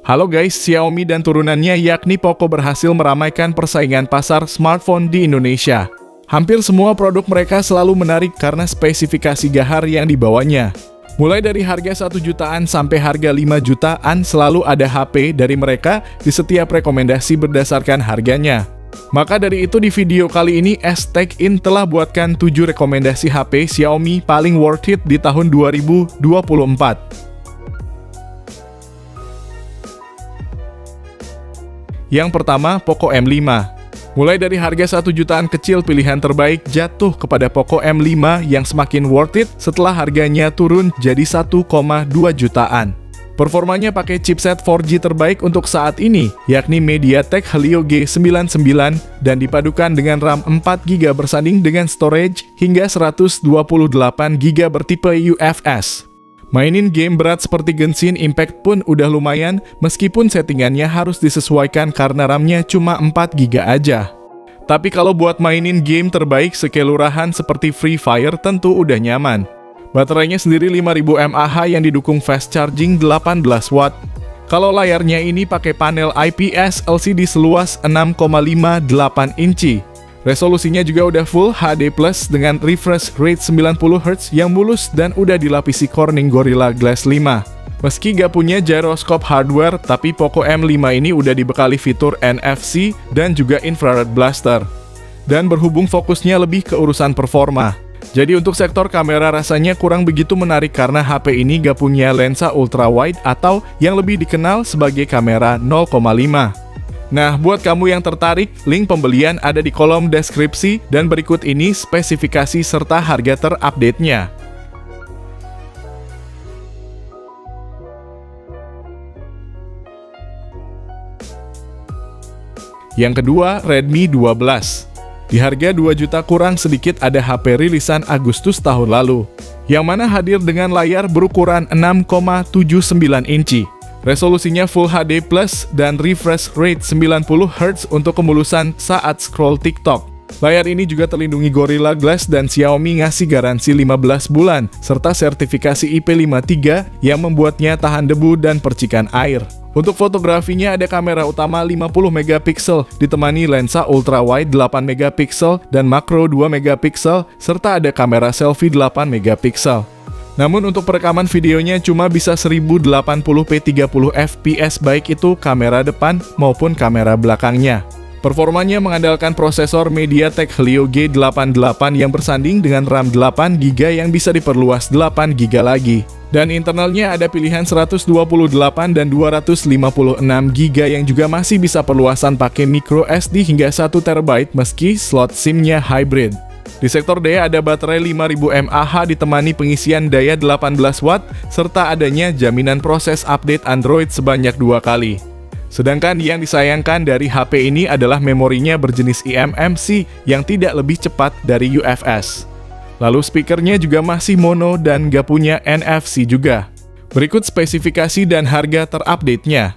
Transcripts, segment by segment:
Halo guys, Xiaomi dan turunannya yakni Poco berhasil meramaikan persaingan pasar smartphone di Indonesia. Hampir semua produk mereka selalu menarik karena spesifikasi gahar yang dibawanya. Mulai dari harga 1 jutaan sampai harga 5 jutaan selalu ada HP dari mereka di setiap rekomendasi berdasarkan harganya. Maka dari itu di video kali ini S-Tech-In telah buatkan 7 rekomendasi HP Xiaomi paling worth it di tahun 2024. Yang pertama, Poco M5. Mulai dari harga 1 jutaan kecil, pilihan terbaik jatuh kepada Poco M5 yang semakin worth it setelah harganya turun jadi 1,2 jutaan. Performanya pakai chipset 4G terbaik untuk saat ini, yakni MediaTek Helio G99 dan dipadukan dengan RAM 4GB bersanding dengan storage hingga 128GB bertipe UFS. Mainin game berat seperti Genshin Impact pun udah lumayan, meskipun settingannya harus disesuaikan karena RAM-nya cuma 4GB aja. Tapi kalau buat mainin game terbaik sekelurahan seperti Free Fire tentu udah nyaman. Baterainya sendiri 5000 mAh yang didukung fast charging 18 watt. Kalau layarnya ini pakai panel IPS LCD seluas 6,58 inci. Resolusinya juga udah Full HD Plus dengan refresh rate 90Hz yang mulus dan udah dilapisi Corning Gorilla Glass 5. Meski gak punya gyroscope hardware, tapi Poco M5 ini udah dibekali fitur NFC dan juga infrared blaster. Dan berhubung fokusnya lebih ke urusan performa. Jadi untuk sektor kamera rasanya kurang begitu menarik karena HP ini gak punya lensa ultra wide atau yang lebih dikenal sebagai kamera 0,5. Nah, buat kamu yang tertarik, link pembelian ada di kolom deskripsi dan berikut ini spesifikasi serta harga terupdate-nya. Yang kedua, Redmi 12. Di harga 2 juta kurang sedikit ada HP rilisan Agustus tahun lalu, yang mana hadir dengan layar berukuran 6,79 inci. Resolusinya Full HD Plus dan refresh rate 90Hz untuk kemulusan saat scroll TikTok. Layar ini juga terlindungi Gorilla Glass dan Xiaomi ngasih garansi 15 bulan, serta sertifikasi IP53 yang membuatnya tahan debu dan percikan air. Untuk fotografinya ada kamera utama 50MP ditemani lensa ultrawide 8MP dan makro 2MP serta ada kamera selfie 8MP. Namun untuk perekaman videonya cuma bisa 1080p 30fps baik itu kamera depan maupun kamera belakangnya. Performanya mengandalkan prosesor MediaTek Helio G88 yang bersanding dengan RAM 8GB yang bisa diperluas 8GB lagi. Dan internalnya ada pilihan 128 dan 256GB yang juga masih bisa perluasan pakai micro SD hingga 1TB meski slot SIM-nya hybrid. Di sektor daya ada baterai 5000 mAh ditemani pengisian daya 18 watt serta adanya jaminan proses update Android sebanyak 2 kali. Sedangkan yang disayangkan dari HP ini adalah memorinya berjenis eMMC yang tidak lebih cepat dari UFS. Lalu speakernya juga masih mono dan gak punya NFC juga. Berikut spesifikasi dan harga terupdate-nya.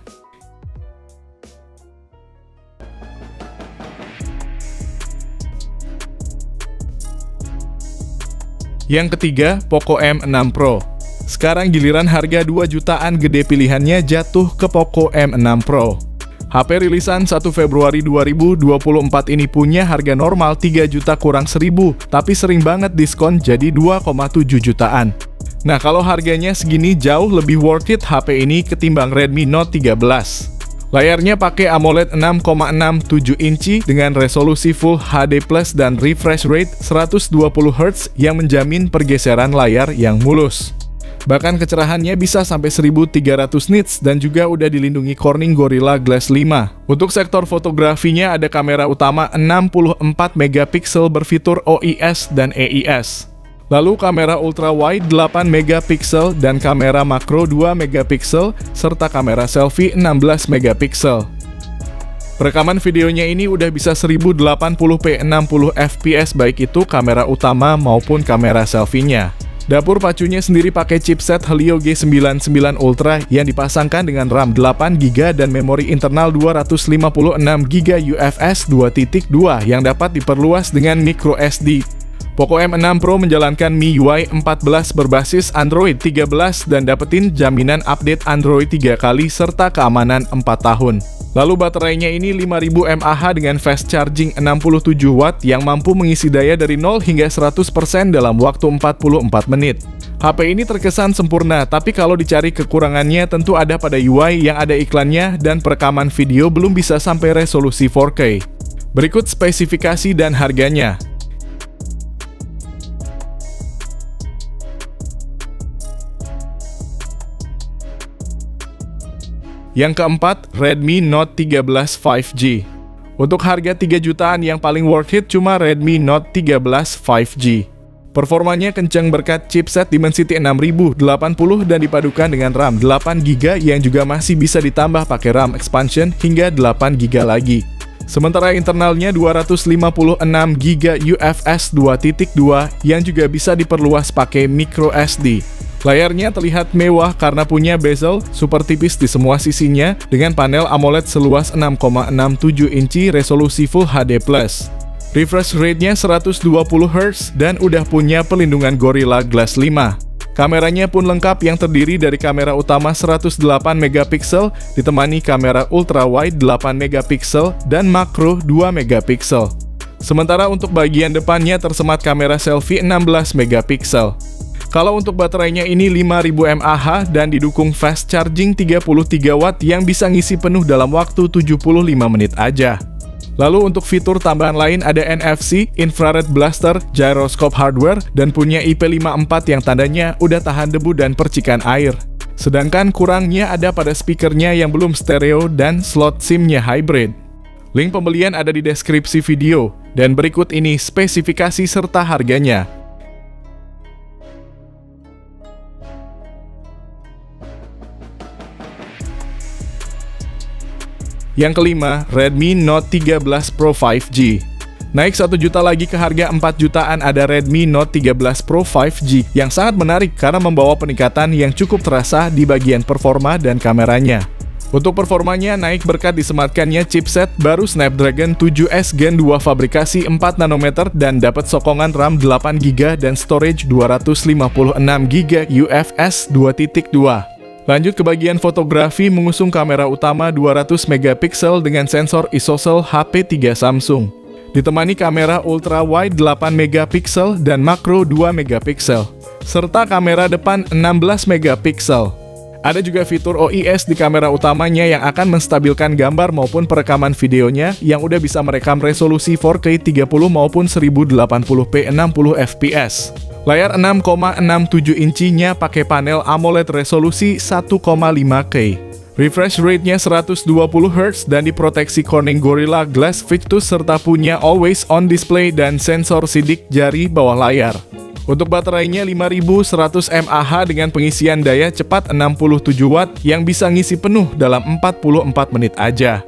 Yang ketiga, Poco M6 Pro. Sekarang giliran harga 2 jutaan gede pilihannya jatuh ke Poco M6 Pro. HP rilisan 1 Februari 2024 ini punya harga normal 3 juta kurang 1000, tapi sering banget diskon jadi 2,7 jutaan. Nah, kalau harganya segini jauh lebih worth it HP ini ketimbang Redmi Note 13. Layarnya pakai AMOLED 6,67 inci dengan resolusi Full HD Plus dan refresh rate 120Hz yang menjamin pergeseran layar yang mulus. Bahkan kecerahannya bisa sampai 1300 nits dan juga udah dilindungi Corning Gorilla Glass 5. Untuk sektor fotografinya ada kamera utama 64MP berfitur OIS dan EIS. Lalu kamera ultra wide 8MP dan kamera makro 2MP serta kamera selfie 16MP. Perekaman videonya ini udah bisa 1080p 60fps baik itu kamera utama maupun kamera selfie-nya. Dapur pacunya sendiri pakai chipset Helio G99 Ultra yang dipasangkan dengan RAM 8GB dan memori internal 256GB UFS 2.2 yang dapat diperluas dengan micro SD. Poco M6 Pro menjalankan MIUI 14 berbasis Android 13 dan dapetin jaminan update Android 3 kali serta keamanan 4 tahun. Lalu baterainya ini 5000 mAh dengan fast charging 67 Watt yang mampu mengisi daya dari 0 hingga 100% dalam waktu 44 menit. HP ini terkesan sempurna, tapi kalau dicari kekurangannya tentu ada pada UI yang ada iklannya dan perekaman video belum bisa sampai resolusi 4K. Berikut spesifikasi dan harganya. Yang keempat, Redmi Note 13 5G. Untuk harga 3 jutaan yang paling worth it cuma Redmi Note 13 5G. Performanya kencang berkat chipset Dimensity 6080 dan dipadukan dengan RAM 8GB yang juga masih bisa ditambah pakai RAM expansion hingga 8GB lagi. Sementara internalnya 256GB UFS 2.2 yang juga bisa diperluas pakai micro SD. Layarnya terlihat mewah karena punya bezel super tipis di semua sisinya dengan panel AMOLED seluas 6,67 inci resolusi Full HD+. Refresh rate-nya 120Hz dan udah punya pelindungan Gorilla Glass 5. Kameranya pun lengkap yang terdiri dari kamera utama 108MP ditemani kamera ultrawide 8MP dan makro 2MP. Sementara untuk bagian depannya tersemat kamera selfie 16MP. Kalau untuk baterainya ini 5000 mAh dan didukung fast charging 33 Watt yang bisa ngisi penuh dalam waktu 75 menit aja. Lalu untuk fitur tambahan lain ada NFC, infrared blaster, gyroscope hardware, dan punya IP54 yang tandanya udah tahan debu dan percikan air. Sedangkan kurangnya ada pada speakernya yang belum stereo dan slot SIM-nya hybrid. Link pembelian ada di deskripsi video, dan berikut ini spesifikasi serta harganya. Yang kelima, Redmi Note 13 Pro 5G. Naik 1 juta lagi ke harga 4 jutaan ada Redmi Note 13 Pro 5G yang sangat menarik karena membawa peningkatan yang cukup terasa di bagian performa dan kameranya. Untuk performanya naik berkat disematkannya chipset baru Snapdragon 7S Gen 2 fabrikasi 4 nanometer dan dapat sokongan RAM 8GB dan storage 256GB UFS 2.2. Lanjut ke bagian fotografi mengusung kamera utama 200MP dengan sensor ISOCELL HP3 Samsung. Ditemani kamera ultra wide 8MP dan makro 2MP, serta kamera depan 16MP. Ada juga fitur OIS di kamera utamanya yang akan menstabilkan gambar maupun perekaman videonya yang udah bisa merekam resolusi 4K 30 maupun 1080p 60fps. Layar 6,67 incinya pakai panel AMOLED resolusi 1,5K. Refresh rate-nya 120Hz dan diproteksi Corning Gorilla Glass Victus serta punya always on display dan sensor sidik jari bawah layar. Untuk baterainya 5100 mAh dengan pengisian daya cepat 67 Watt yang bisa ngisi penuh dalam 44 menit aja.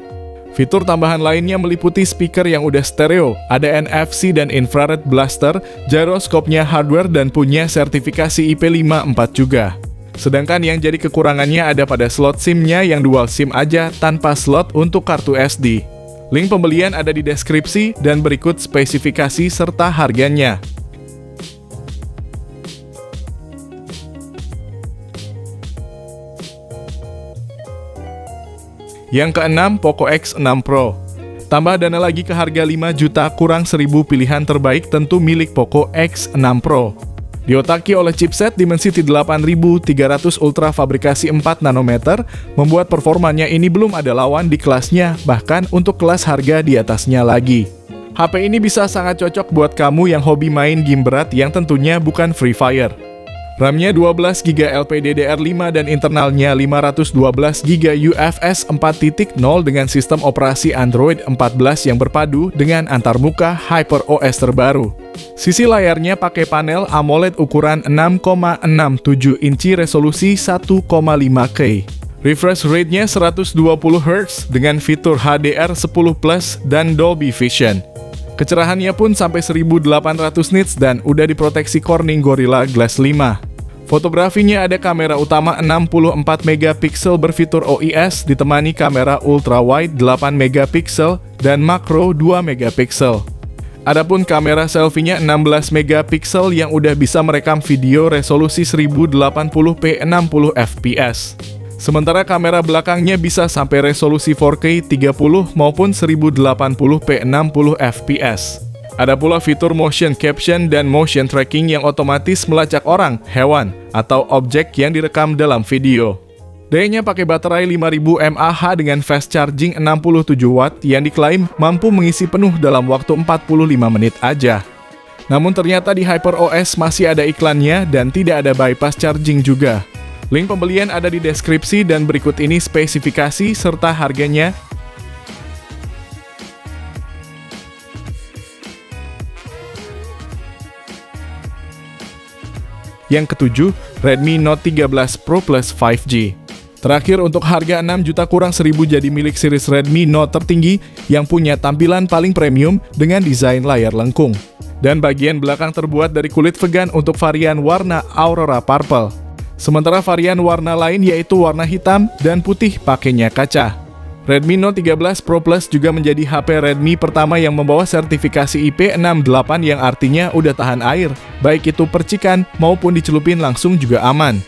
Fitur tambahan lainnya meliputi speaker yang udah stereo, ada NFC dan infrared blaster, gyroscope-nya hardware dan punya sertifikasi IP54 juga. Sedangkan yang jadi kekurangannya ada pada slot SIM-nya yang dual SIM aja tanpa slot untuk kartu SD. Link pembelian ada di deskripsi dan berikut spesifikasi serta harganya. Yang keenam, Poco X6 Pro. Tambah dana lagi ke harga 5 juta kurang 1000 pilihan terbaik tentu milik Poco X6 Pro. Diotaki oleh chipset Dimensity 8300 Ultra fabrikasi 4 nanometer, membuat performanya ini belum ada lawan di kelasnya, bahkan untuk kelas harga di atasnya lagi. HP ini bisa sangat cocok buat kamu yang hobi main game berat yang tentunya bukan Free Fire. RAM-nya 12GB LPDDR5 dan internalnya 512GB UFS 4.0 dengan sistem operasi Android 14 yang berpadu dengan antarmuka HyperOS terbaru. Sisi layarnya pakai panel AMOLED ukuran 6,67 inci resolusi 1,5K. Refresh rate-nya 120Hz dengan fitur HDR10+ dan Dolby Vision. Kecerahannya pun sampai 1800 nits dan udah diproteksi Corning Gorilla Glass 5. Fotografinya ada kamera utama 64MP berfitur OIS ditemani kamera ultra wide 8MP dan makro 2MP. Adapun kamera selfie-nya 16 megapiksel yang udah bisa merekam video resolusi 1080p 60 fps. Sementara kamera belakangnya bisa sampai resolusi 4K 30 maupun 1080p 60 fps. Ada pula fitur motion caption dan motion tracking yang otomatis melacak orang, hewan, atau objek yang direkam dalam video. Dayanya pakai baterai 5000 mAh dengan fast charging 67 watt yang diklaim mampu mengisi penuh dalam waktu 45 menit aja. Namun ternyata di HyperOS masih ada iklannya dan tidak ada bypass charging juga. Link pembelian ada di deskripsi dan berikut ini spesifikasi serta harganya. Yang ketujuh, Redmi Note 13 Pro Plus 5G. Terakhir untuk harga 6 juta kurang 1000 jadi milik series Redmi Note tertinggi yang punya tampilan paling premium dengan desain layar lengkung. Dan bagian belakang terbuat dari kulit vegan untuk varian warna Aurora Purple. Sementara varian warna lain yaitu warna hitam dan putih pakainya kaca. Redmi Note 13 Pro Plus juga menjadi HP Redmi pertama yang membawa sertifikasi IP68 yang artinya udah tahan air, baik itu percikan maupun dicelupin langsung juga aman.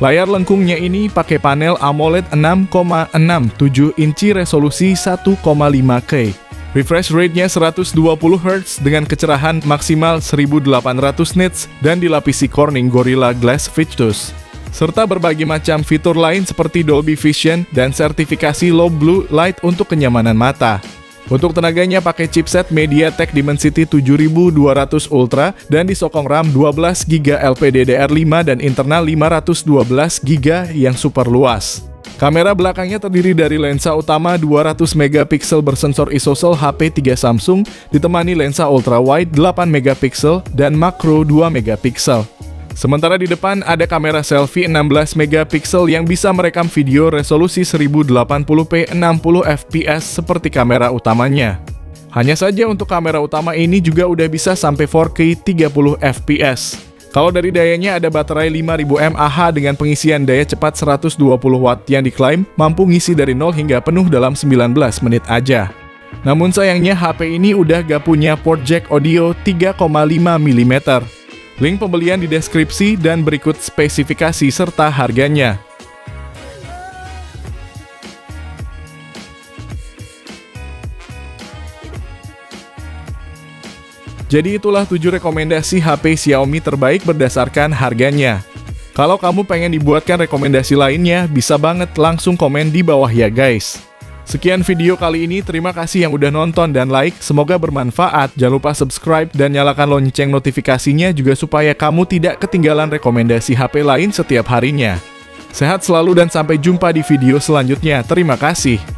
Layar lengkungnya ini pakai panel AMOLED 6,67 inci resolusi 1,5K. Refresh rate-nya 120 Hz dengan kecerahan maksimal 1800 nits dan dilapisi Corning Gorilla Glass Victus. Serta berbagai macam fitur lain seperti Dolby Vision dan sertifikasi Low Blue Light untuk kenyamanan mata. Untuk tenaganya pakai chipset MediaTek Dimensity 7200 Ultra dan disokong RAM 12GB LPDDR5 dan internal 512GB yang super luas. Kamera belakangnya terdiri dari lensa utama 200 megapiksel bersensor ISOCELL HP3 Samsung, ditemani lensa ultrawide 8 megapiksel dan makro 2 megapiksel. Sementara di depan ada kamera selfie 16 megapiksel yang bisa merekam video resolusi 1080p 60 fps seperti kamera utamanya. Hanya saja untuk kamera utama ini juga udah bisa sampai 4K 30 fps. Kalau dari dayanya ada baterai 5000 mAh dengan pengisian daya cepat 120 watt yang diklaim mampu ngisi dari 0 hingga penuh dalam 19 menit aja. Namun sayangnya HP ini udah gak punya port jack audio 3,5 mm. Link pembelian di deskripsi dan berikut spesifikasi serta harganya. Jadi itulah 7 rekomendasi HP Xiaomi terbaik berdasarkan harganya. Kalau kamu pengen dibuatkan rekomendasi lainnya, bisa banget langsung komen di bawah ya guys. Sekian video kali ini, terima kasih yang udah nonton dan like, semoga bermanfaat. Jangan lupa subscribe dan nyalakan lonceng notifikasinya juga supaya kamu tidak ketinggalan rekomendasi HP lain setiap harinya. Sehat selalu dan sampai jumpa di video selanjutnya, terima kasih.